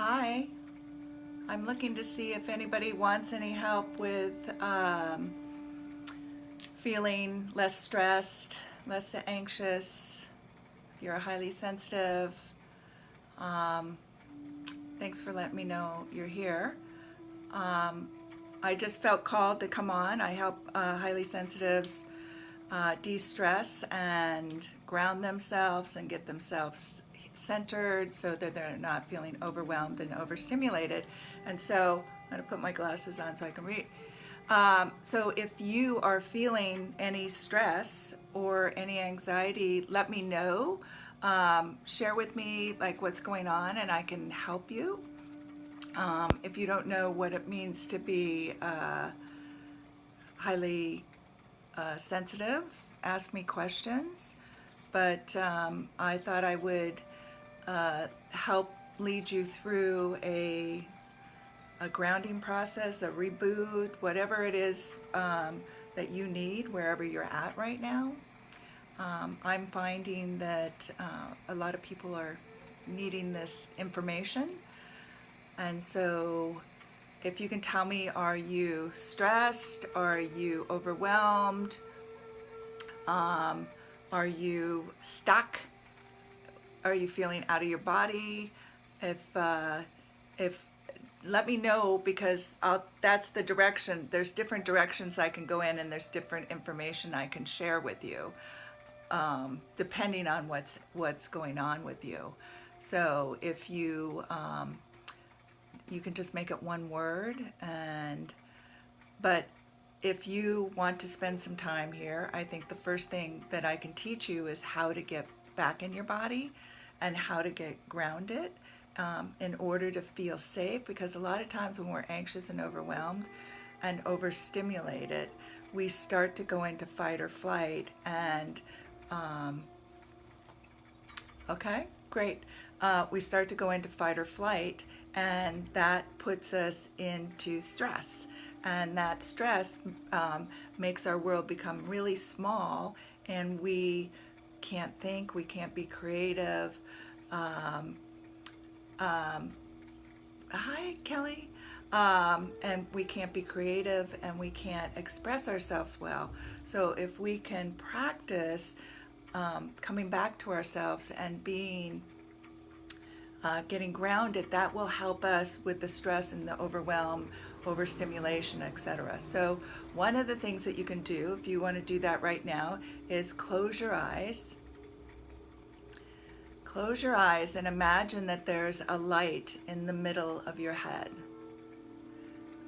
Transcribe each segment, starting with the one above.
Hi, I'm looking to see if anybody wants any help with feeling less stressed, less anxious. If you're a highly sensitive, um, thanks for letting me know you're here. Um, I just felt called to come on. I help highly sensitives de-stress and ground themselves and get themselves centered so that they're not feeling overwhelmed and overstimulated. And so I'm going to put my glasses on so I can read. So if you are feeling any stress or any anxiety, let me know. Share with me like what's going on and I can help you. If you don't know what it means to be highly sensitive, ask me questions. But I thought I would help lead you through a grounding process, a reboot, whatever it is that you need, wherever you're at right now. I'm finding that a lot of people are needing this information. And so if you can tell me, are you stressed? Are you overwhelmed? Are you stuck? Are you feeling out of your body? If let me know, because that's the direction. There's different directions I can go in, and there's different information I can share with you, depending on what's going on with you. So if you you can just make it one word, but if you want to spend some time here, I think the first thing that I can teach you is how to get back in your body and how to get grounded in order to feel safe, because a lot of times when we're anxious and overwhelmed and overstimulated, we start to go into fight or flight. And okay, great. We start to go into fight or flight, and that puts us into stress. And that stress makes our world become really small, and we can't think, we can't be creative. Hi, Kelly. And we can't be creative and we can't express ourselves well. So if we can practice coming back to ourselves and being getting grounded, that will help us with the stress and the overwhelm, overstimulation, etc. So one of the things that you can do, if you want to do that right now, is close your eyes. Close your eyes and imagine that there's a light in the middle of your head.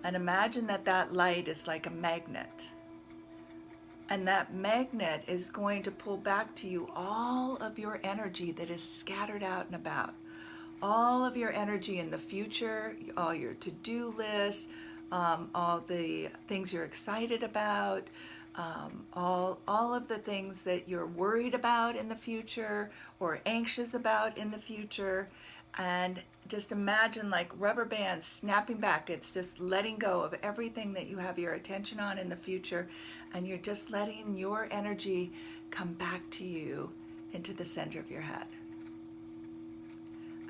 And imagine that that light is like a magnet. And that magnet is going to pull back to you all of your energy that is scattered out and about. All of your energy in the future, all your to-do lists, all the things you're excited about, all of the things that you're worried about in the future or anxious about in the future. And just imagine like rubber bands snapping back. It's just letting go of everything that you have your attention on in the future, and you're just letting your energy come back to you into the center of your head.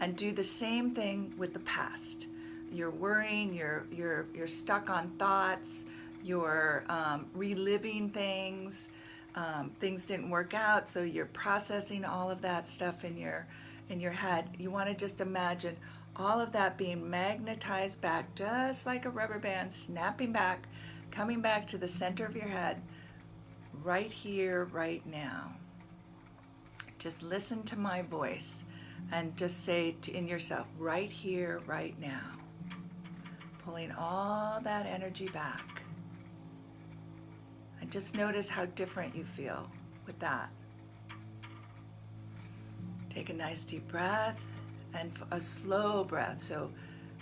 And do the same thing with the past. You're worrying, you're stuck on thoughts, you're reliving things. Things didn't work out, so you're processing all of that stuff in your head. You want to just imagine all of that being magnetized back, just like a rubber band, snapping back, coming back to the center of your head, right here, right now. Just listen to my voice and just say in yourself, right here, right now. Pulling all that energy back. And just notice how different you feel with that. Take a nice deep breath and a slow breath. So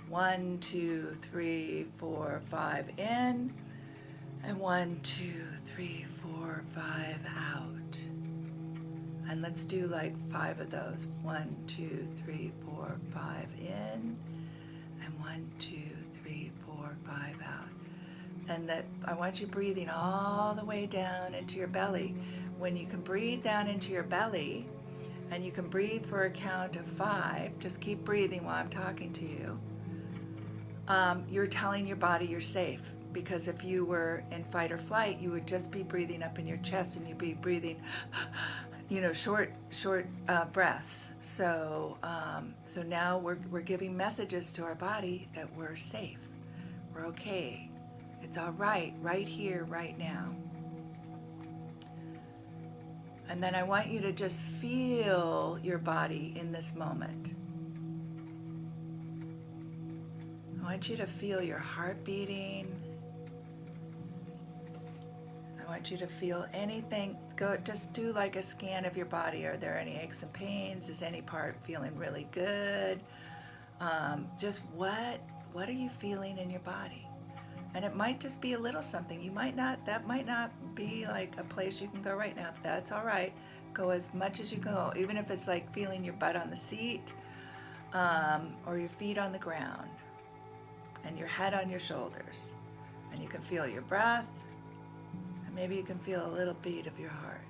1, 2, 3, 4, 5 in, and 1, 2, 3, 4, 5 out. And let's do like 5 of those. 1, 2, 3, 4, 5 in, and 1, 2, 3, 4, 5 out. And that I want you breathing all the way down into your belly. When you can breathe down into your belly and you can breathe for a count of 5. Just keep breathing while I'm talking to you. You're telling your body you're safe, because if you were in fight or flight, you would just be breathing up in your chest, and you'd be breathing, short breaths. So now we're giving messages to our body that we're safe, we're okay, it's all right here, right now. And then I want you to just feel your body in this moment. I want you to feel your heart beating. I want you to feel anything. Just do like a scan of your body. Are there any aches and pains? Is any part feeling really good? Just what are you feeling in your body? And it might just be a little something. That might not be like a place you can go right now, but that's all right. Go as much as you can go, even if it's like feeling your butt on the seat, or your feet on the ground, and your head on your shoulders. And you can feel your breath, and maybe you can feel a little beat of your heart.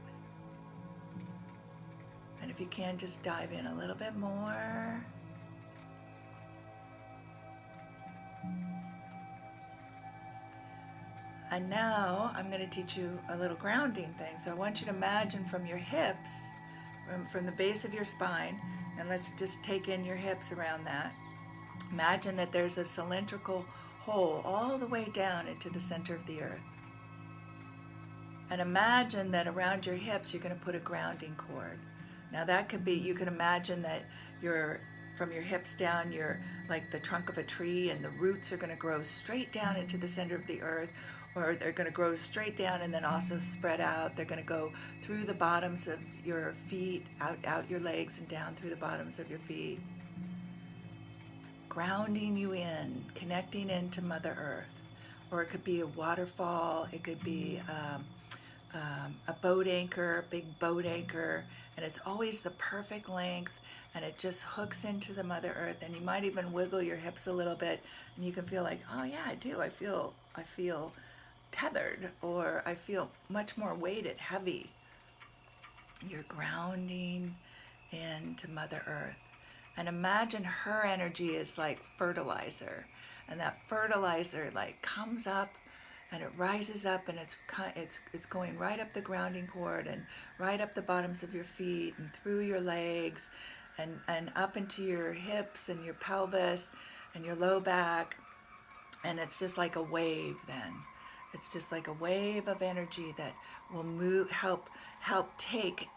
And if you can, just dive in a little bit more. And now I'm going to teach you a little grounding thing. So I want you to imagine from your hips, from the base of your spine, and let's just take in your hips around that. Imagine that there's a cylindrical hole all the way down into the center of the earth. And imagine that around your hips you're going to put a grounding cord. Now that could be, you can imagine that from your hips down, you're like the trunk of a tree, and the roots are going to grow straight down into the center of the earth, or they're going to grow straight down and then also spread out. They're going to go through the bottoms of your feet, out your legs, and down through the bottoms of your feet. Grounding you in, connecting into Mother Earth. Or it could be a waterfall, it could be a boat anchor, a big boat anchor, and it's always the perfect length, and it just hooks into the Mother Earth. And you might even wiggle your hips a little bit, and you can feel like, oh yeah, I do, I feel tethered, or I feel much more weighted, heavy. You're grounding into Mother Earth. And imagine her energy is like fertilizer, and that fertilizer like comes up and it rises up, and it's going right up the grounding cord and right up the bottoms of your feet and through your legs and up into your hips and your pelvis and your low back. And it's just like a wave then. It's just like a wave of energy that will help take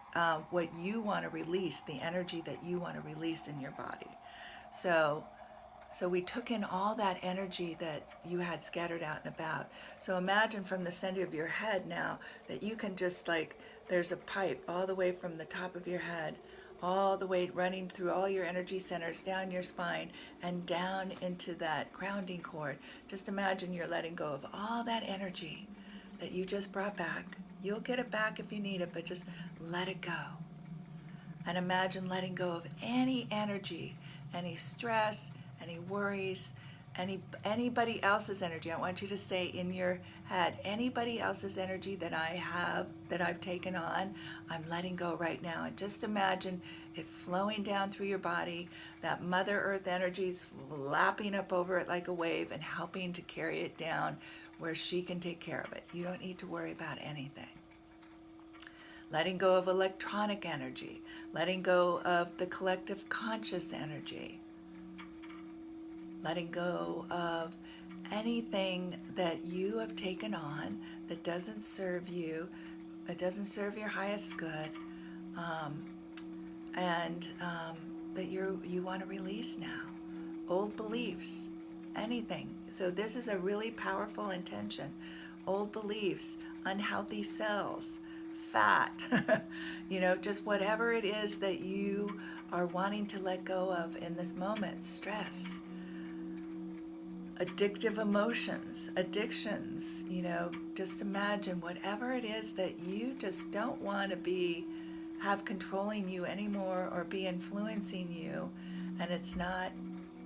what you want to release, the energy that you want to release in your body. So we took in all that energy that you had scattered out and about. So imagine from the center of your head now that you can just there's a pipe all the way from the top of your head, all the way running through all your energy centers, down your spine, and down into that grounding cord. Just imagine you're letting go of all that energy that you just brought back. You'll get it back if you need it, but just let it go. And imagine letting go of any energy, any stress, any worries, anybody else's energy. I want you to say in your head, anybody else's energy that I've taken on, I'm letting go right now. And just imagine it flowing down through your body, that Mother Earth energy's lapping up over it like a wave and helping to carry it down where she can take care of it. You don't need to worry about anything. Letting go of electronic energy, letting go of the collective conscious energy, letting go of anything that you have taken on that doesn't serve you, that doesn't serve your highest good, and that you want to release now. Old beliefs, anything. So this is a really powerful intention. Old beliefs, unhealthy cells, fat, just whatever it is that you are wanting to let go of in this moment. Stress, addictive emotions, addictions, just imagine whatever it is that you just don't want to have controlling you anymore or be influencing you, and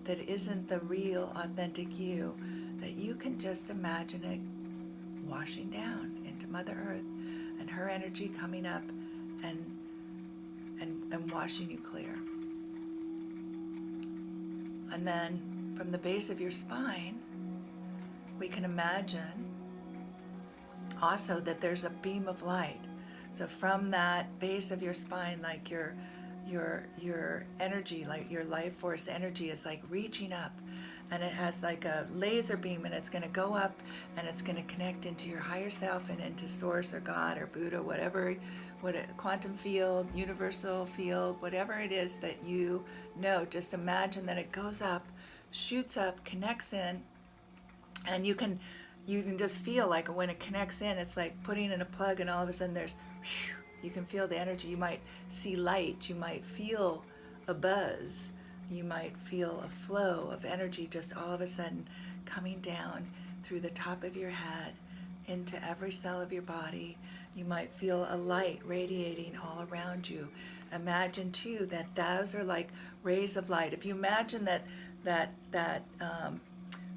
that isn't the real authentic you, that you can just imagine it washing down into Mother Earth and her energy coming up and washing you clear. And then from the base of your spine, we can imagine also that there's a beam of light. So from that base of your spine, like your energy, like your life force energy is like reaching up, and it has like a laser beam, and it's going to go up and it's going to connect into your higher self and into source or God or Buddha, whatever, quantum field, universal field, whatever it is that you know. Just imagine that it goes up, shoots up, connects in, and you can just feel like when it connects in, it's like putting in a plug, and all of a sudden you can feel the energy. You might see light, you might feel a buzz, you might feel a flow of energy just all of a sudden coming down through the top of your head into every cell of your body. You might feel a light radiating all around you. Imagine too that those are like rays of light. If you imagine that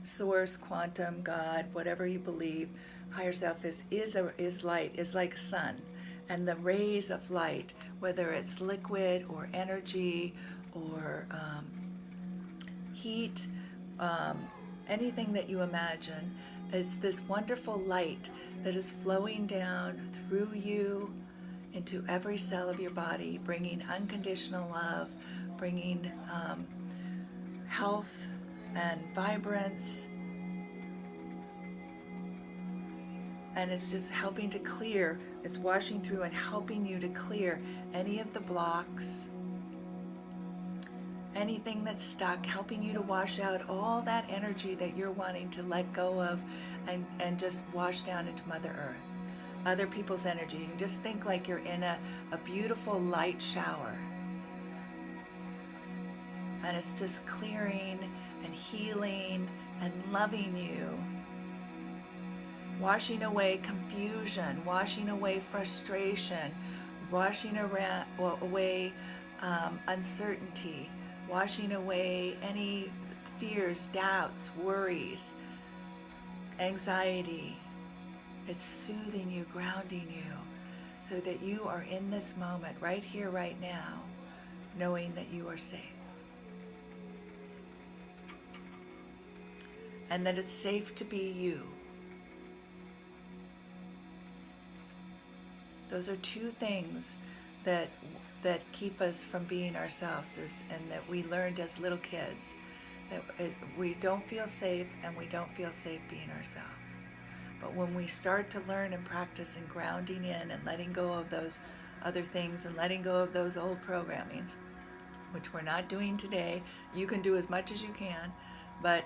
source, quantum, God, whatever you believe, higher self is light, is like sun. And the rays of light, whether it's liquid or energy or heat, anything that you imagine, it's this wonderful light that is flowing down through you into every cell of your body, bringing unconditional love, bringing health and vibrance. And it's just helping to clear, it's washing through and helping you to clear any of the blocks, anything that's stuck, helping you to wash out all that energy that you're wanting to let go of and just wash down into Mother Earth. Other people's energy. You can just think like you're in a beautiful light shower. And it's just clearing and healing and loving you. Washing away confusion, washing away frustration, washing away uncertainty, washing away any fears, doubts, worries, anxiety. It's soothing you, grounding you, so that you are in this moment, right here, right now, knowing that you are safe. And that it's safe to be you. Those are two things that keep us from being ourselves, and that we learned as little kids, that we don't feel safe, and we don't feel safe being ourselves. But when we start to learn and practice and grounding in and letting go of those other things and letting go of those old programmings, which we're not doing today, you can do as much as you can, but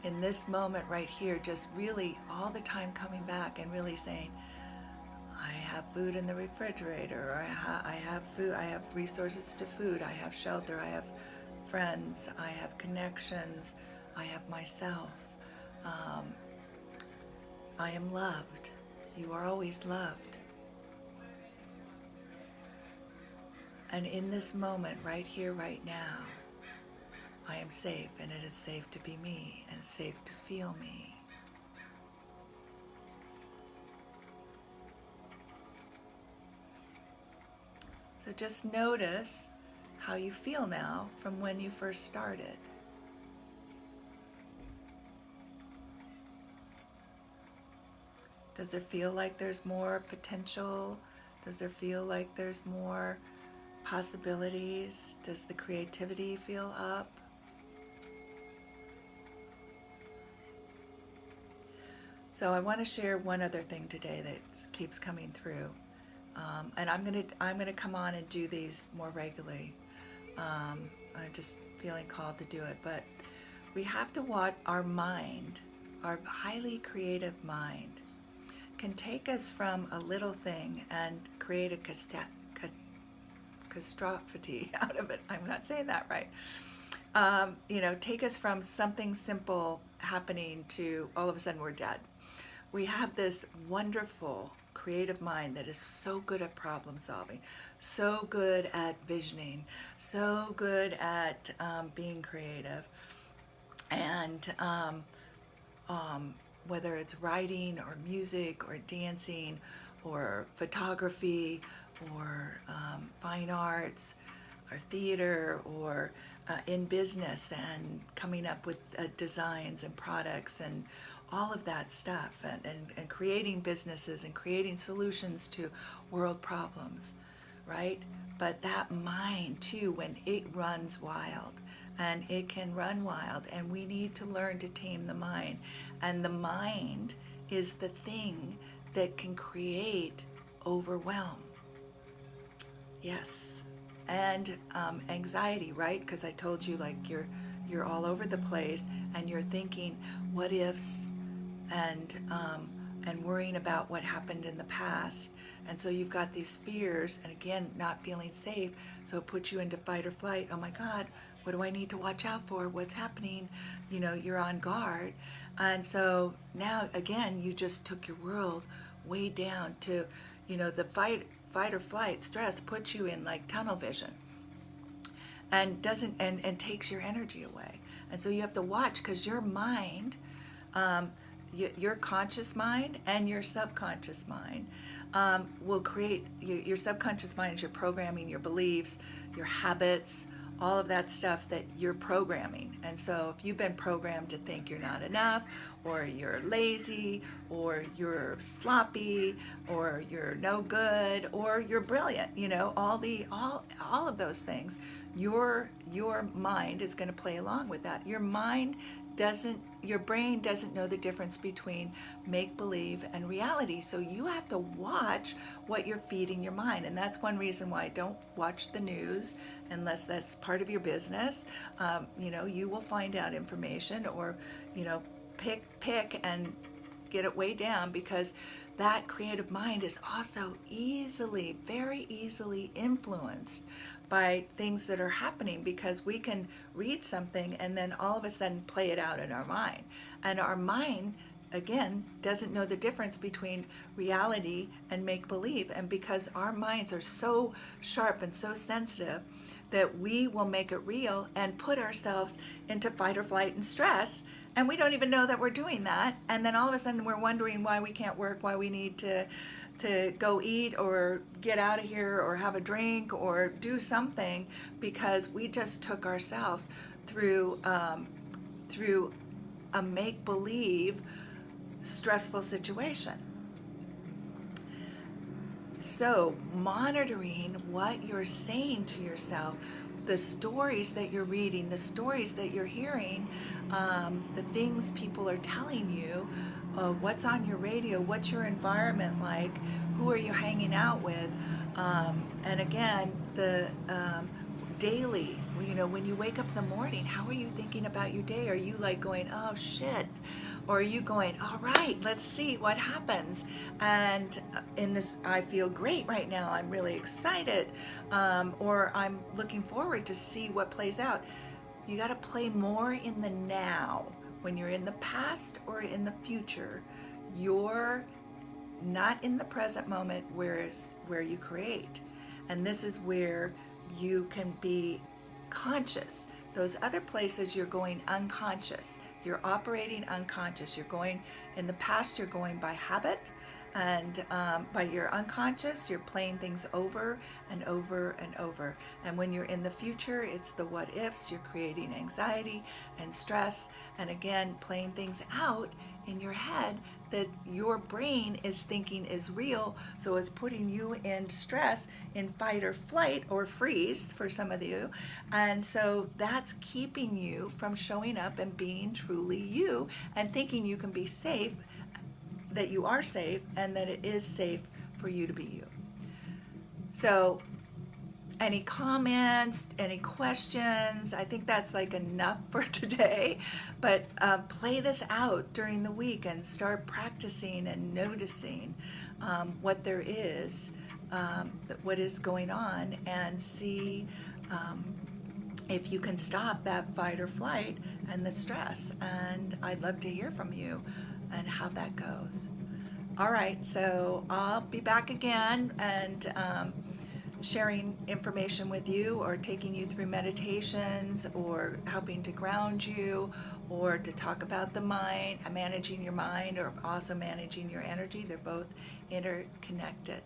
in this moment right here, just really all the time coming back and really saying, I have food in the refrigerator, or I have food, I have resources to food, I have shelter, I have friends, I have connections, I have myself. I am loved. You are always loved. And in this moment, right here, right now, I am safe, and it is safe to be me, and it's safe to feel me. So just notice how you feel now from when you first started. Does there feel like there's more potential? Does there feel like there's more possibilities? Does the creativity feel up? So I want to share one other thing today that keeps coming through. And I'm gonna come on and do these more regularly. I'm just feeling called to do it. But we have to watch our mind, our highly creative mind, can take us from a little thing and create a catastrophe out of it. I'm not saying that right. Take us from something simple happening to all of a sudden we're dead. We have this wonderful creative mind that is so good at problem solving, so good at visioning, so good at being creative. And whether it's writing or music or dancing or photography or fine arts or theater or in business and coming up with designs and products and all of that stuff, and creating businesses and creating solutions to world problems, right? But that mind too, when it runs wild, and it can run wild, and we need to learn to tame the mind. And the mind is the thing that can create overwhelm. Yes. And anxiety, right? Because I told you, like, you're all over the place and you're thinking what ifs, and worrying about what happened in the past. And so you've got these fears, and again, not feeling safe. So it puts you into fight or flight. Oh my God, what do I need to watch out for? What's happening? You know, you're on guard. And so now, again, you just took your world way down to, you know, the fight or flight stress puts you in like tunnel vision, and doesn't and takes your energy away. And so you have to watch, because your mind, your conscious mind and your subconscious mind will create, your subconscious mind is your programming, your beliefs, your habits, all of that stuff that you're programming. And so if you've been programmed to think you're not enough, or you're lazy, or you're sloppy, or you're no good, or you're brilliant, you know, all of those things, your mind is going to play along with that. Your brain doesn't know the difference between make-believe and reality. So you have to watch what you're feeding your mind. And that's one reason why I don't watch the news unless that's part of your business. You know, you will find out information, or, you know, pick and get it way down, because that creative mind is also very easily influenced by things that are happening, because we can read something and then all of a sudden play it out in our mind. And our mind, again, doesn't know the difference between reality and make-believe. And because our minds are so sharp and so sensitive, that we will make it real and put ourselves into fight or flight and stress, and we don't even know that we're doing that. And then all of a sudden we're wondering why we can't work, why we need to go eat or get out of here or have a drink or do something, because we just took ourselves through a make-believe stressful situation. So monitoring what you're saying to yourself, the stories that you're reading, the stories that you're hearing, the things people are telling you, what's on your radio, what's your environment like, who are you hanging out with, and again, the daily, you know, when you wake up in the morning, how are you thinking about your day? Are you like going, oh shit? Or are you going, all right, let's see what happens? And in this, I feel great right now. I'm really excited. Or I'm looking forward to see what plays out. You got to play more in the now. When you're in the past or in the future, you're not in the present moment, where you create. And this is where you can be conscious. Those other places, you're going unconscious. You're operating unconscious. You're going, in the past, you're going by habit, and by your unconscious, you're playing things over and over and over. And when you're in the future, it's the what ifs. You're creating anxiety and stress, and again, playing things out in your head that your brain is thinking is real. So it's putting you in stress, in fight or flight or freeze for some of you. And so that's keeping you from showing up and being truly you, and thinking you can be safe, that you are safe, and that it is safe for you to be you. So any comments, any questions? I think that's like enough for today, but play this out during the week and start practicing and noticing what there is, what is going on, and see if you can stop that fight or flight and the stress. And I'd love to hear from you and how that goes. All right, so I'll be back again, and sharing information with you, or taking you through meditations, or helping to ground you, or to talk about the mind, managing your mind, or also managing your energy. They're both interconnected.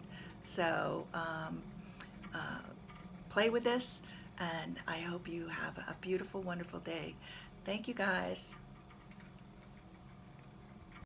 So play with this, and I hope you have a beautiful, wonderful day. Thank you, guys.